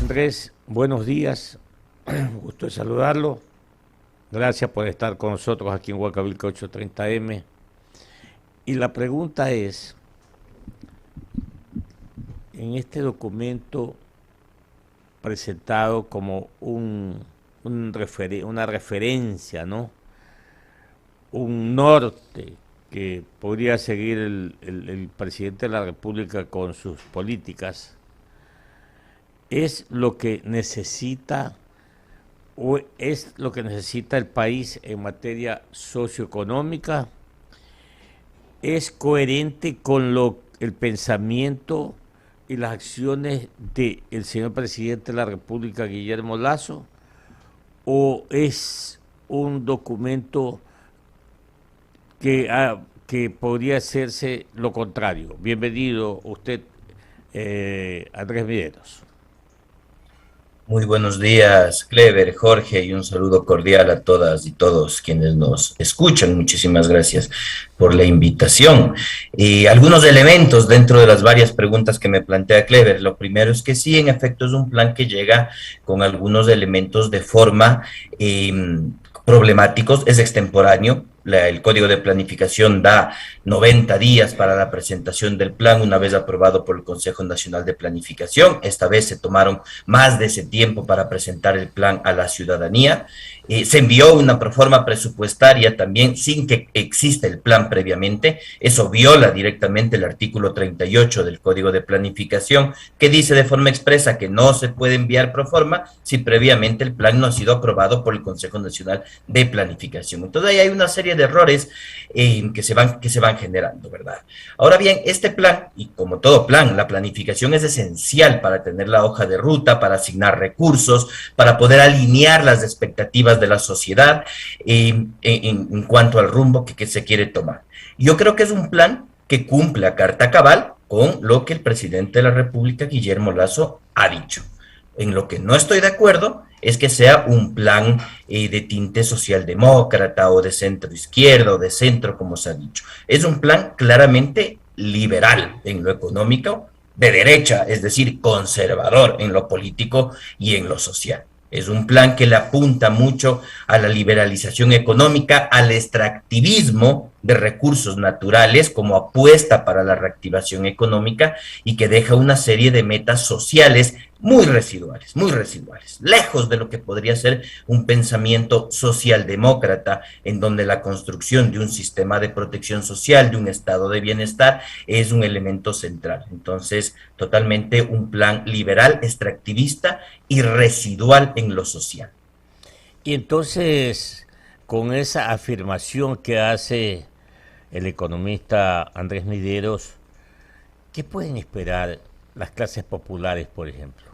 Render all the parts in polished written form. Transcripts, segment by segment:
Andrés, buenos días, gusto de saludarlo. Gracias por estar con nosotros aquí en Huancavelica 830M. Y la pregunta es, en este documento presentado como una referencia, ¿no? Un norte que podría seguir el presidente de la República con sus políticas, ¿es lo que necesita o es lo que necesita el país en materia socioeconómica? ¿Es coherente con el pensamiento y las acciones del señor presidente de la República, Guillermo Lasso? ¿O es un documento que podría hacerse lo contrario? Bienvenido usted, Andrés Mideros. Muy buenos días, Clever, Jorge, y un saludo cordial a todas y todos quienes nos escuchan. Muchísimas gracias por la invitación. Y algunos elementos dentro de las varias preguntas que me plantea Clever. Lo primero es que sí, en efecto, es un plan que llega con algunos elementos de forma problemáticos, es extemporáneo. El Código de Planificación da 90 días para la presentación del plan una vez aprobado por el Consejo Nacional de Planificación. Esta vez se tomaron más de ese tiempo para presentar el plan a la ciudadanía. Se envió una proforma presupuestaria también sin que exista el plan previamente. Eso viola directamente el artículo 38 del Código de Planificación, que dice de forma expresa que no se puede enviar proforma si previamente el plan no ha sido aprobado por el Consejo Nacional de Planificación. Entonces ahí hay una serie de errores que se van generando, ¿verdad? Ahora bien, este plan, y como todo plan, la planificación es esencial para tener la hoja de ruta, para asignar recursos, para poder alinear las expectativas de la sociedad en cuanto al rumbo que se quiere tomar. Yo creo que es un plan que cumple a carta cabal con lo que el presidente de la República, Guillermo Lasso, ha dicho. En lo que no estoy de acuerdo es que sea un plan de tinte socialdemócrata o de centro izquierda o de centro, como se ha dicho. Es un plan claramente liberal en lo económico, de derecha, es decir, conservador en lo político y en lo social. Es un plan que le apunta mucho a la liberalización económica, al extractivismo de recursos naturales como apuesta para la reactivación económica y que deja una serie de metas sociales muy residuales, lejos de lo que podría ser un pensamiento socialdemócrata en donde la construcción de un sistema de protección social, de un estado de bienestar, es un elemento central. Entonces, totalmente un plan liberal, extractivista y residual en lo social. Y entonces, con esa afirmación que hace el economista Andrés Mideros, ¿qué pueden esperar las clases populares, por ejemplo?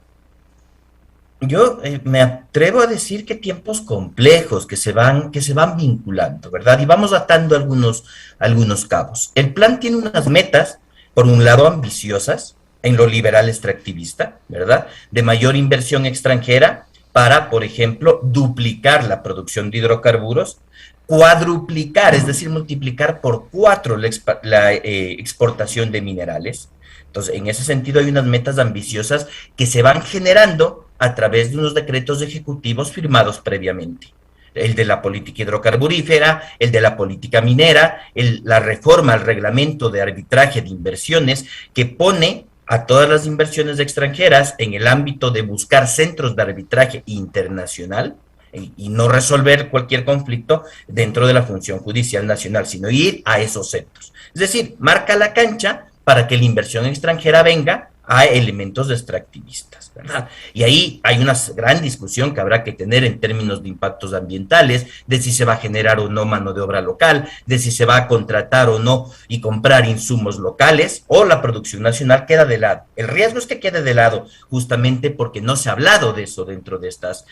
Yo me atrevo a decir que tiempos complejos que se van vinculando, ¿verdad? Y vamos atando algunos cabos. El plan tiene unas metas, por un lado, ambiciosas en lo liberal extractivista, ¿verdad? De mayor inversión extranjera para, por ejemplo, duplicar la producción de hidrocarburos, cuadruplicar, es decir, multiplicar por cuatro la exportación de minerales. Entonces, en ese sentido hay unas metas ambiciosas que se van generando a través de unos decretos ejecutivos firmados previamente. El de la política hidrocarburífera, el de la política minera, la reforma al reglamento de arbitraje de inversiones que pone a todas las inversiones extranjeras en el ámbito de buscar centros de arbitraje internacional y no resolver cualquier conflicto dentro de la función judicial nacional, sino ir a esos centros. Es decir, marca la cancha para que la inversión extranjera venga a elementos extractivistas, ¿verdad? Y ahí hay una gran discusión que habrá que tener en términos de impactos ambientales, de si se va a generar o no mano de obra local, de si se va a contratar o no y comprar insumos locales, o la producción nacional queda de lado. El riesgo es que quede de lado justamente porque no se ha hablado de eso dentro de estas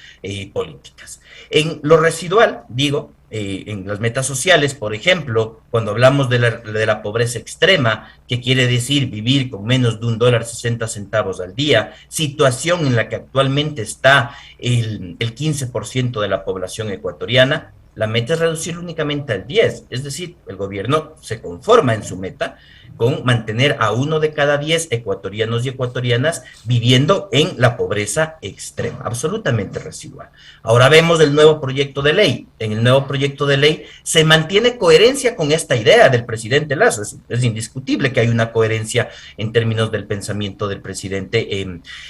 políticas. En lo residual, digo, en las metas sociales, por ejemplo, cuando hablamos de la pobreza extrema, que quiere decir vivir con menos de $1.60 al día, situación en la que actualmente está el 15% de la población ecuatoriana, La meta es reducirlo únicamente al 10, es decir, el gobierno se conforma en su meta con mantener a 1 de cada 10 ecuatorianos y ecuatorianas viviendo en la pobreza extrema, absolutamente residual. Ahora vemos el nuevo proyecto de ley. En el nuevo proyecto de ley se mantiene coherencia con esta idea del presidente Lazo. Es indiscutible que hay una coherencia en términos del pensamiento del presidente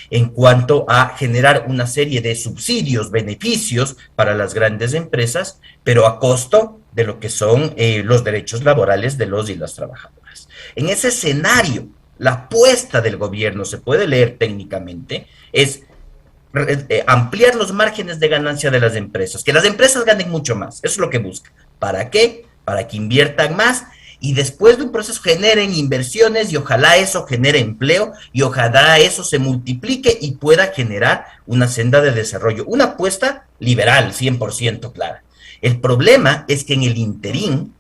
en cuanto a generar una serie de subsidios, beneficios para las grandes empresas, pero a costo de lo que son los derechos laborales de los y las trabajadoras. En ese escenario, la apuesta del gobierno, se puede leer técnicamente, es ampliar los márgenes de ganancia de las empresas, que las empresas ganen mucho más, eso es lo que busca. ¿Para qué? Para que inviertan más y después de un proceso generen inversiones y ojalá eso genere empleo y ojalá eso se multiplique y pueda generar una senda de desarrollo. Una apuesta liberal, 100% clara. El problema es que en el interín,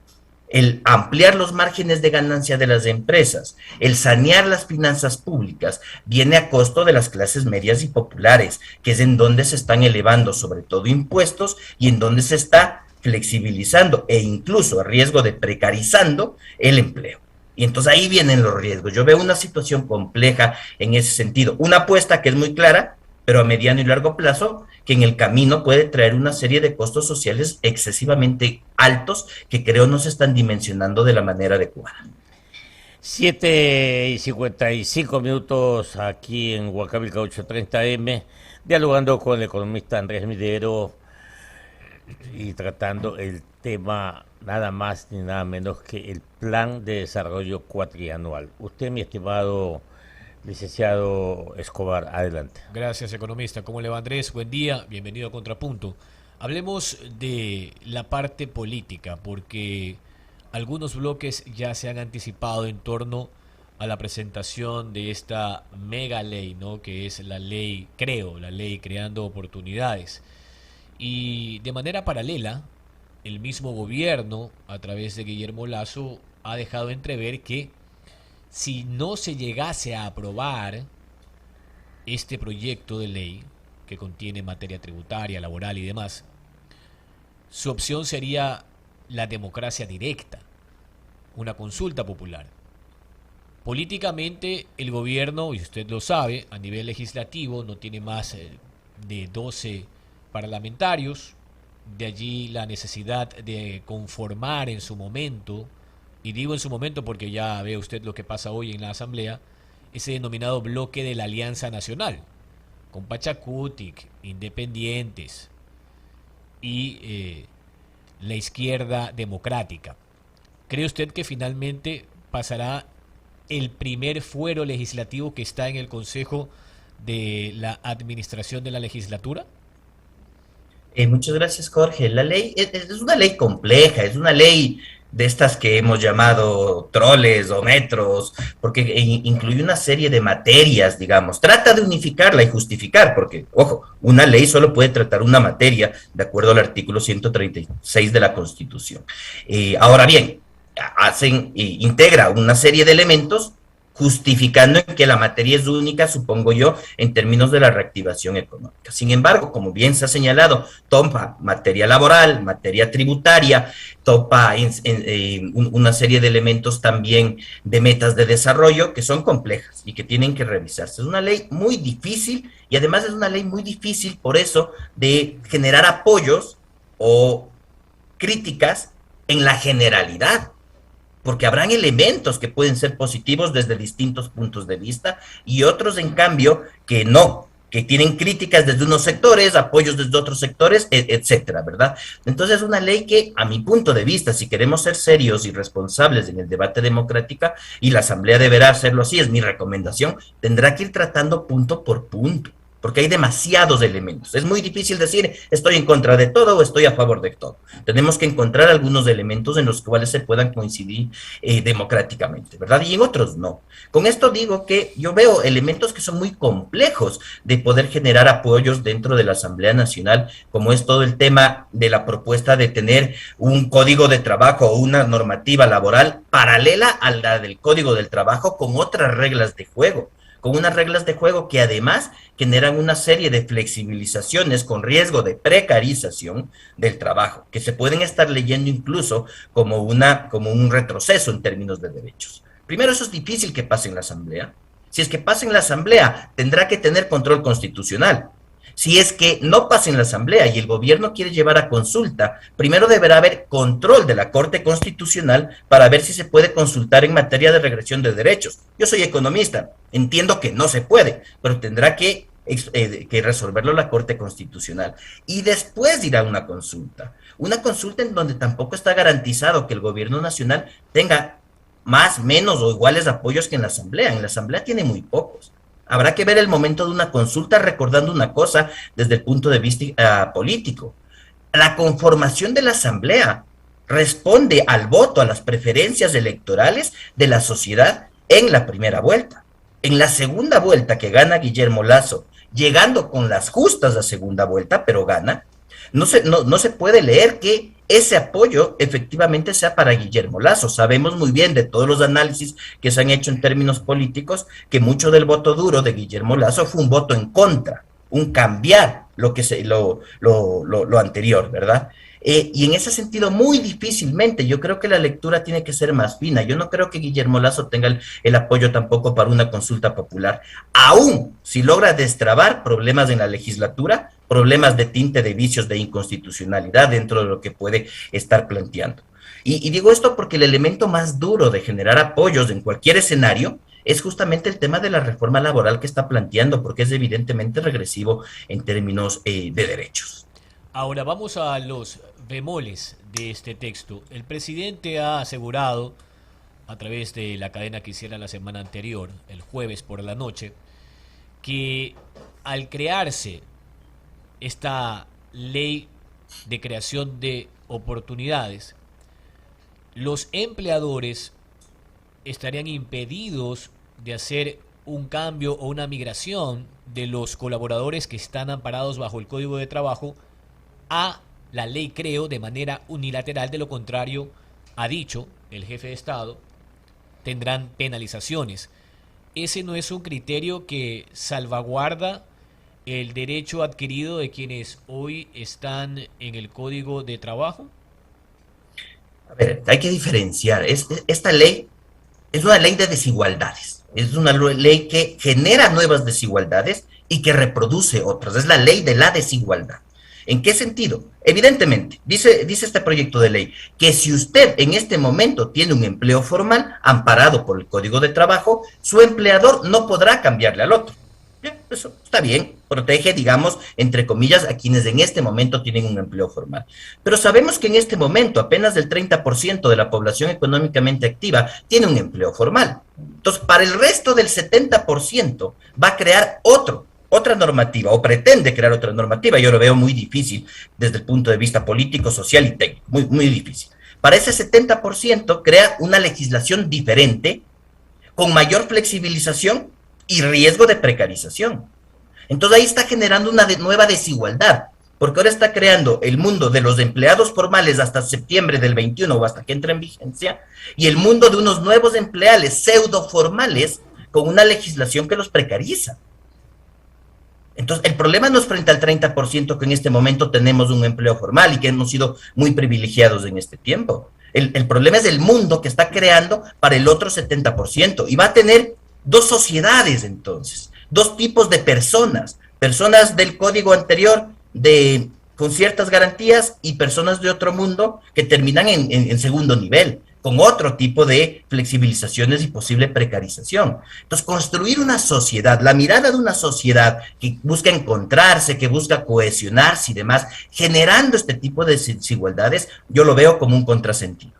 el ampliar los márgenes de ganancia de las empresas, el sanear las finanzas públicas, viene a costo de las clases medias y populares, que es en donde se están elevando sobre todo impuestos y en donde se está flexibilizando e incluso a riesgo de precarizando el empleo. Y entonces ahí vienen los riesgos. Yo veo una situación compleja en ese sentido. Una apuesta que es muy clara, pero a mediano y largo plazo, que en el camino puede traer una serie de costos sociales excesivamente altos que creo no se están dimensionando de la manera adecuada. 7:55 aquí en Huancavelica 830M, dialogando con el economista Andrés Midero y tratando el tema nada más ni nada menos que el Plan de Desarrollo Cuatrianual. Usted, mi estimado licenciado Escobar, adelante. Gracias, economista. ¿Cómo le va, Andrés? Buen día, bienvenido a Contrapunto. Hablemos de la parte política, porque algunos bloques ya se han anticipado en torno a la presentación de esta mega ley, ¿no? Que es la ley la ley Creando Oportunidades. Y de manera paralela, el mismo gobierno, a través de Guillermo Lasso, ha dejado entrever que si no se llegase a aprobar este proyecto de ley que contiene materia tributaria, laboral y demás, su opción sería la democracia directa, una consulta popular. Políticamente, el gobierno, y usted lo sabe, a nivel legislativo no tiene más de 12 parlamentarios, de allí la necesidad de conformar en su momento, y digo en su momento porque ya ve usted lo que pasa hoy en la Asamblea, ese denominado bloque de la Alianza Nacional, con Pachacutic, independientes y la izquierda democrática. ¿Cree usted que finalmente pasará el primer fuero legislativo que está en el Consejo de la Administración de la Legislatura? Muchas gracias, Jorge. La ley es una ley compleja, es una ley de estas que hemos llamado troles o metros, porque incluye una serie de materias, digamos. Trata de unificarla y justificar, porque, ojo, una ley solo puede tratar una materia de acuerdo al artículo 136 de la Constitución. Ahora bien, integra una serie de elementos justificando en que la materia es única, supongo yo, en términos de la reactivación económica. Sin embargo, como bien se ha señalado, topa materia laboral, materia tributaria, topa una serie de elementos también de metas de desarrollo que son complejas y que tienen que revisarse. Es una ley muy difícil y además es una ley muy difícil por eso de generar apoyos o críticas en la generalidad, porque habrán elementos que pueden ser positivos desde distintos puntos de vista y otros, en cambio, que no, que tienen críticas desde unos sectores, apoyos desde otros sectores, etcétera, ¿verdad? Entonces, es una ley que, a mi punto de vista, si queremos ser serios y responsables en el debate democrático, y la Asamblea deberá hacerlo así, es mi recomendación, tendrá que ir tratando punto por punto, porque hay demasiados elementos. Es muy difícil decir estoy en contra de todo o estoy a favor de todo. Tenemos que encontrar algunos elementos en los cuales se puedan coincidir democráticamente, ¿verdad? Y en otros no. Con esto digo que yo veo elementos que son muy complejos de poder generar apoyos dentro de la Asamblea Nacional, como es todo el tema de la propuesta de tener un código de trabajo o una normativa laboral paralela a la del Código del Trabajo con otras reglas de juego, con unas reglas de juego que además generan una serie de flexibilizaciones con riesgo de precarización del trabajo, que se pueden estar leyendo incluso como un retroceso en términos de derechos. Primero, eso es difícil que pase en la Asamblea. Si es que pasa en la Asamblea, tendrá que tener control constitucional. Si es que no pasa en la Asamblea y el gobierno quiere llevar a consulta, primero deberá haber control de la Corte Constitucional para ver si se puede consultar en materia de regresión de derechos. Yo soy economista, entiendo que no se puede, pero tendrá que resolverlo la Corte Constitucional. Y después irá una consulta en donde tampoco está garantizado que el gobierno nacional tenga más, menos o iguales apoyos que en la Asamblea. En la Asamblea tiene muy pocos. Habrá que ver el momento de una consulta recordando una cosa desde el punto de vista político. La conformación de la Asamblea responde al voto, a las preferencias electorales de la sociedad en la primera vuelta. En la segunda vuelta que gana Guillermo Lasso, llegando con las justas a segunda vuelta, pero gana, no se puede leer que ese apoyo efectivamente sea para Guillermo Lasso. Sabemos muy bien de todos los análisis que se han hecho en términos políticos que mucho del voto duro de Guillermo Lasso fue un voto en contra, un cambiar lo anterior, ¿verdad? Y en ese sentido, muy difícilmente, yo creo que la lectura tiene que ser más fina. Yo no creo que Guillermo Lasso tenga el apoyo tampoco para una consulta popular, aún si logra destrabar problemas en la legislatura, problemas de tinte de vicios de inconstitucionalidad dentro de lo que puede estar planteando. Y digo esto porque el elemento más duro de generar apoyos en cualquier escenario es justamente el tema de la reforma laboral que está planteando, porque es evidentemente regresivo en términos de derechos. Ahora vamos a los bemoles de este texto. El presidente ha asegurado, a través de la cadena que hiciera la semana anterior, el jueves por la noche, que al crearse esta ley de creación de oportunidades, los empleadores estarían impedidos de hacer un cambio o una migración de los colaboradores que están amparados bajo el Código de Trabajo a la ley Creo de manera unilateral. De lo contrario, ha dicho el jefe de Estado, tendrán penalizaciones. ¿Ese no es un criterio que salvaguarda el derecho adquirido de quienes hoy están en el Código de Trabajo? A ver, hay que diferenciar. Esta ley es una ley de desigualdades. Es una ley que genera nuevas desigualdades y que reproduce otras. Es la ley de la desigualdad. ¿En qué sentido? Evidentemente, dice este proyecto de ley que si usted en este momento tiene un empleo formal amparado por el Código de Trabajo, su empleador no podrá cambiarle al otro. Eso está bien, protege, digamos, entre comillas, a quienes en este momento tienen un empleo formal. Pero sabemos que en este momento apenas el 30% de la población económicamente activa tiene un empleo formal. Entonces, para el resto del 70% va a crear otra normativa, o pretende crear otra normativa. Yo lo veo muy difícil desde el punto de vista político, social y técnico, muy, muy difícil. Para ese 70% crea una legislación diferente, con mayor flexibilización y riesgo de precarización. Entonces ahí está generando una nueva desigualdad, porque ahora está creando el mundo de los empleados formales hasta septiembre del 21 o hasta que entre en vigencia, y el mundo de unos nuevos empleados pseudo formales con una legislación que los precariza. Entonces, el problema no es frente al 30% que en este momento tenemos un empleo formal y que hemos sido muy privilegiados en este tiempo. El problema es el mundo que está creando para el otro 70%, y va a tener dos sociedades entonces, dos tipos de personas del código anterior con ciertas garantías y personas de otro mundo que terminan en segundo nivel, con otro tipo de flexibilizaciones y posible precarización. Entonces, construir una sociedad, la mirada de una sociedad que busca encontrarse, que busca cohesionarse y demás, generando este tipo de desigualdades, yo lo veo como un contrasentido.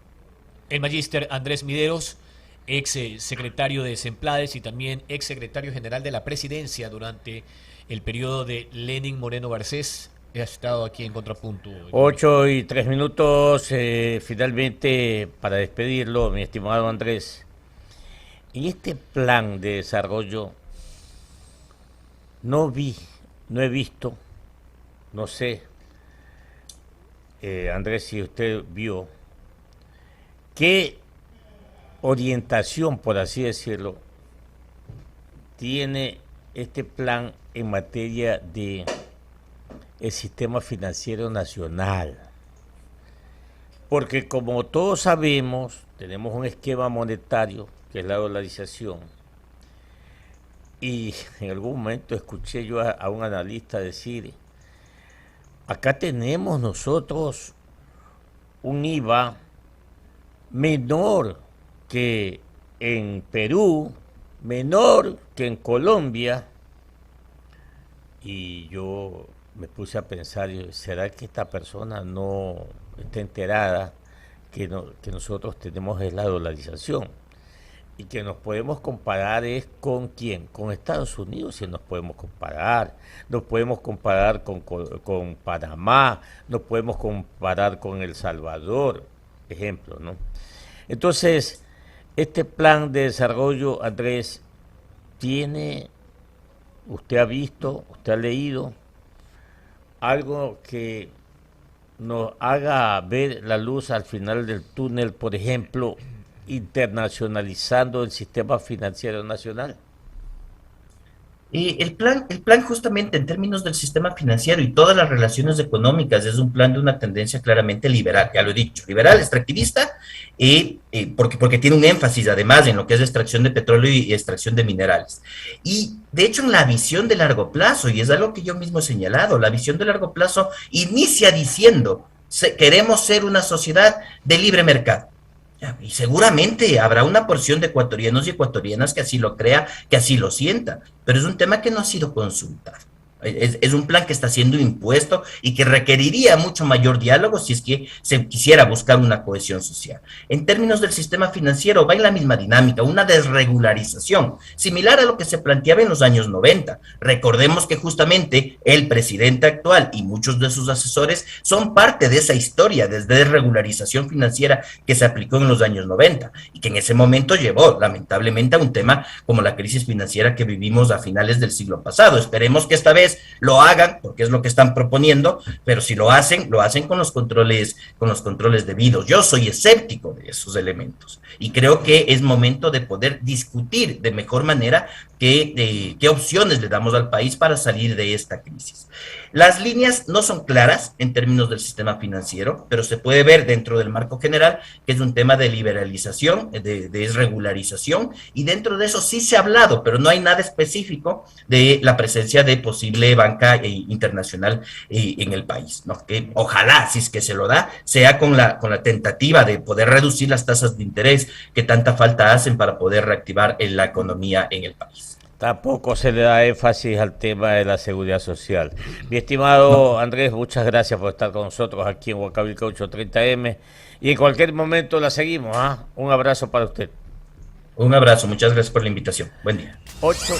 El magíster Andrés Mideros, ex secretario de Semplades y también ex secretario general de la presidencia durante el periodo de Lenin Moreno Garcés, ha estado aquí en Contrapunto. 8:03, finalmente, para despedirlo, mi estimado Andrés, en este plan de desarrollo no he visto, no sé, Andrés, si usted vio, qué orientación, por así decirlo, tiene este plan en materia de el sistema financiero nacional? Porque como todos sabemos, tenemos un esquema monetario que es la dolarización, y en algún momento escuché yo a un analista decir, acá tenemos nosotros un IVA menor que en Perú, menor que en Colombia, y yo me puse a pensar, ¿será que esta persona no está enterada que nosotros tenemos es la dolarización? Y que nos podemos comparar es con quién, con Estados Unidos, si nos podemos comparar con Panamá, nos podemos comparar con El Salvador, ejemplo, ¿no? Entonces, este plan de desarrollo, Andrés, usted ha visto, usted ha leído algo que nos haga ver la luz al final del túnel, por ejemplo, internacionalizando el sistema financiero nacional. Y el plan justamente en términos del sistema financiero y todas las relaciones económicas es un plan de una tendencia claramente liberal, ya lo he dicho, liberal, extractivista, porque tiene un énfasis además en lo que es extracción de petróleo y extracción de minerales. Y de hecho en la visión de largo plazo, y es algo que yo mismo he señalado, la visión de largo plazo inicia diciendo, queremos ser una sociedad de libre mercado. Y seguramente habrá una porción de ecuatorianos y ecuatorianas que así lo crea, que así lo sienta, pero es un tema que no ha sido consultado. Es un plan que está siendo impuesto y que requeriría mucho mayor diálogo si es que se quisiera buscar una cohesión social. En términos del sistema financiero, va en la misma dinámica, una desregularización, similar a lo que se planteaba en los años 90. Recordemos que justamente el presidente actual y muchos de sus asesores son parte de esa historia de desregularización financiera que se aplicó en los años 90 y que en ese momento llevó, lamentablemente, a un tema como la crisis financiera que vivimos a finales del siglo pasado. Esperemos que esta vez lo hagan, porque es lo que están proponiendo, pero si lo hacen con los controles debidos. Yo soy escéptico de esos elementos y creo que es momento de poder discutir de mejor manera qué opciones le damos al país para salir de esta crisis. Las líneas no son claras en términos del sistema financiero, pero se puede ver dentro del marco general que es un tema de liberalización, de desregularización, y dentro de eso sí se ha hablado, pero no hay nada específico de la presencia de posible banca internacional en el país, ¿no? Que ojalá, si es que se lo da, sea con la tentativa de poder reducir las tasas de interés que tanta falta hacen para poder reactivar la economía en el país. Tampoco se le da énfasis al tema de la seguridad social. Mi estimado Andrés, muchas gracias por estar con nosotros aquí en Huancavelica 830M, y en cualquier momento la seguimos, ¿eh? Un abrazo para usted. Un abrazo, muchas gracias por la invitación. Buen día. 8